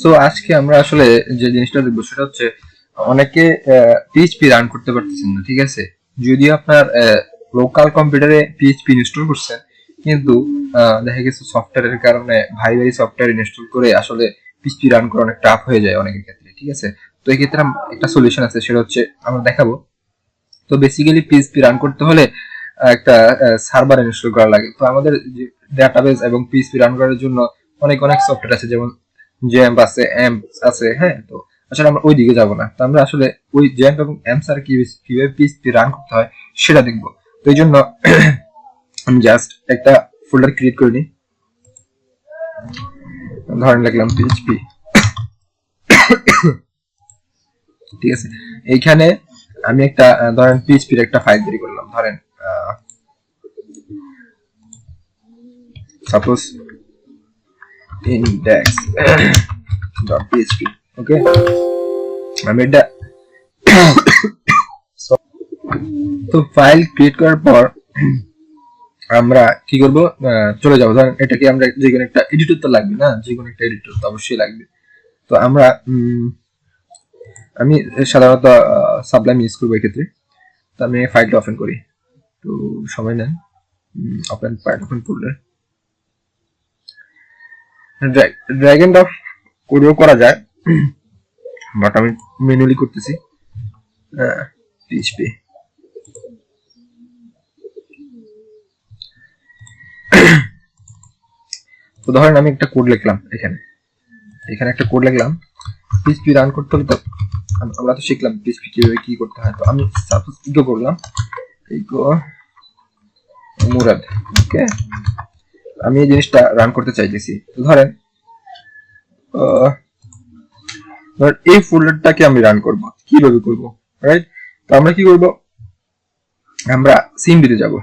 So আজকে আমরা আসলে যে জিনিসটা দেখবো সেটা হচ্ছে অনেকে পিএইচপি রান করতে পারতেছেন না, ঠিক আছে। যদিও আপনার লোকাল কম্পিউটারে পিএইচপি ইনস্টল করছেন, কিন্তু দেখা গেছে সফটওয়্যারের কারণে ভারী ভারী সফটওয়্যার ইনস্টল করে আসলে পিএইচপি রান করা অনেক টাফ হয়ে যায় অনেকের ক্ষেত্রে, ঠিক আছে। তো এই ক্ষেত্রে একটা সলিউশন আছে, সেটা হচ্ছে আমরা দেখাবো। তো বেসিক্যালি পিএইচপি রান করতে হলে একটা সার্ভার ইনস্টল করা লাগে। তো আমাদের ডাটাবেস এবং পিএইচপি রান করার জন্য অনেক অনেক সফটওয়্যার আছে, যেমন জ্যাম্প আছে, এমপ আছে, হ্যাঁ। তো আসলে আমরা ওই দিকে যাব না, তো আমরা আসলে ওই জ্যাম্প এবং এমস আর কিভাবে পিএইচপি রান করতে হয় সেটা দেখবো। তো এই জন্য আমি জাস্ট একটা ফোল্ডার ক্রিয়েট করে নিই, ধরেন লিখলাম পিএইচপি, ঠিক আছে। এইখানে আমি একটা ধরেন পিএইচপির একটা ফাইল তৈরি করলাম, ধরেন সাপোজ index.php, ওকে। আমি এটা তো ফাইল ক্রিয়েট করার পর আমরা কি করব, চলে যাবো। ধরেন এটাকে আমরা যে কোনো একটা এডিটর তো লাগবে না, যে কোনো একটা এডিটর তো অবশ্যই লাগবে। তো আমরা আমি সাধারণত সাবলাইম ইউজ করবো এক্ষেত্রে। তো আমি ফাইলটা ওপেন করি, তো সময় নেন। Open file, open folder, drag and drop করেও করা যায়, বাট আমি ম্যানুয়ালি করতেছি। পিএইচপি তো ধরেন আমি একটা কোড লিখলাম, এখানে একটা কোড লিখলাম। পিএইচপি রান করতে হলে তো আমরা তো শিখলাম পিএইচপি কিভাবে কি করতে হয়। তো আমি সাপোজ ইগো করলাম, ইগো মুরাদ, ওকে। আমি এই জিনিসটা রান করতে চাইতেছি। তো ধরেন এই ফোল্ডারটাকে আমি রান করব, কিভাবে করব, রাইট। তো আমরা কি করব, আমরা সিএমডিতে যাব।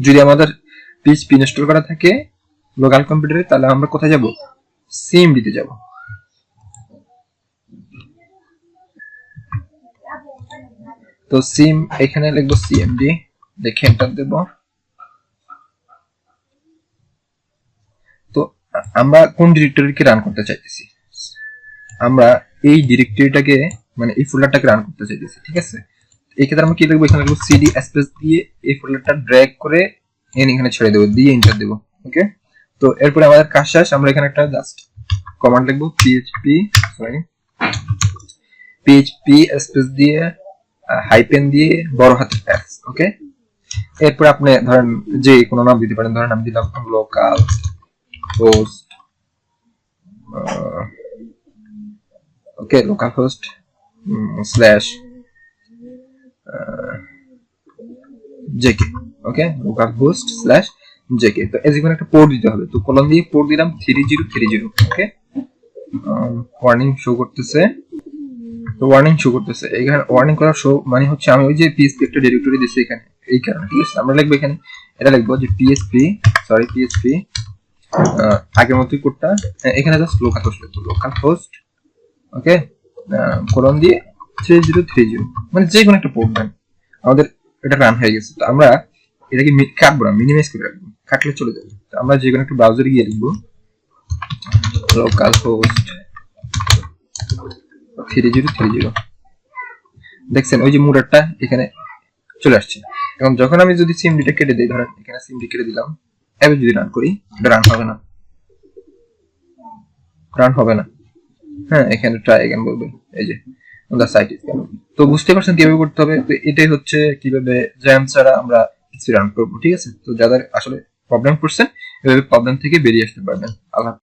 যদি আমাদের পিএইচপি ইনস্টল করা থাকে লোকাল কম্পিউটারে, তাহলে আমরা কোথায় যাব, সিএমডিতে যাব। তো সিম এখানে লিখবো সিএমডি, দেখে এন্টার দেব। তো আমরা কোন ডিরেক্টরিকে রান করতে চাইতেছি, আমরা এই ডিরেক্টরিটাকে মানে এই ফোল্ডারটাকে রান করতে চাইতেছি, ঠিক আছে। এই ক্ষেত্রে আমরা কি লিখবো, এখানে লিখবো সিডি স্পেস দিয়ে এই ফোল্ডারটা ড্র্যাগ করে এখানে ছেড়ে দেবো, দিয়ে এন্টার দেবো, ওকে। তো এরপরে আমাদের কাজ শেষ। আমরা এখানে একটা জাস্ট কমান্ড লিখবো, পিএইচপি স্পেস দিয়ে হাইপেন দিয়ে বড় হাতের এফ, ওকে। এরপর আপনি ধরেন যে কোনো নাম দিতে পারেন, ধরেন আমি দিলাম লোকাল হোস্ট, ওকে, লোকাল হোস্ট স্ল্যাশ জেকে, ওকে, লোকাল হোস্ট স্ল্যাশ জেকে। তো এজ একটা পোর্ট দিতে হবে, তো কলন দিয়ে পোর্ট দিলাম 3030, ওকে। ওয়ার্নিং শো করতেছে, তো ওয়ার্নিং শো করতেছে। এখানে ওয়ার্নিং করা শো মানে হচ্ছে আমি ওই যে পিএসপি একটা ডিরেক্টরি দিচ্ছি এখানে, এই কারণে, ঠিক আছে। আমরা লিখবো এখানে, এটা লিখবো যে পিএসপি আগের মতোই কোডটা, এখানে জাস্ট লোকাল হোস্ট লিখবো, লোকাল হোস্ট, ওকে, কোলন দিয়ে 3030, মানে যে কোনো একটা পোর্ট দেন। আমাদের এটা রান হয়ে গেছে। তো আমরা এটাকে কাটবো না, মিনিমাইজ করে রাখবো, কাটলে চলে যাবে। তো আমরা যে কোনো একটা ব্রাউজারে গিয়ে লিখবো লোকাল হোস্ট 3030, দেখছেন ওই যে মুরারটা এখানে চলে আসছে। এখন যখন আমি যদি সিএমডিটা কেটে দিই, ধরেন এখানে সিএমডি কেটে দিলাম, এবার যদি রান করি, এটা রান হবে না, হ্যাঁ। এখানে ট্রাই अगेन বলবে, এই যে দ্য সাইট ইজ কেন। তো বুঝতে পারছেন কিভাবে করতে হবে। তো এটাই হচ্ছে কিভাবে জ্যাম ছাড়া আমরা পিএইচপি রান করব, ঠিক আছে। তো যাদের আসলে প্রবলেম করছেন, এভাবে প্রবলেম থেকে বেরিয়ে আসতে পারবেন। আল্লাহ।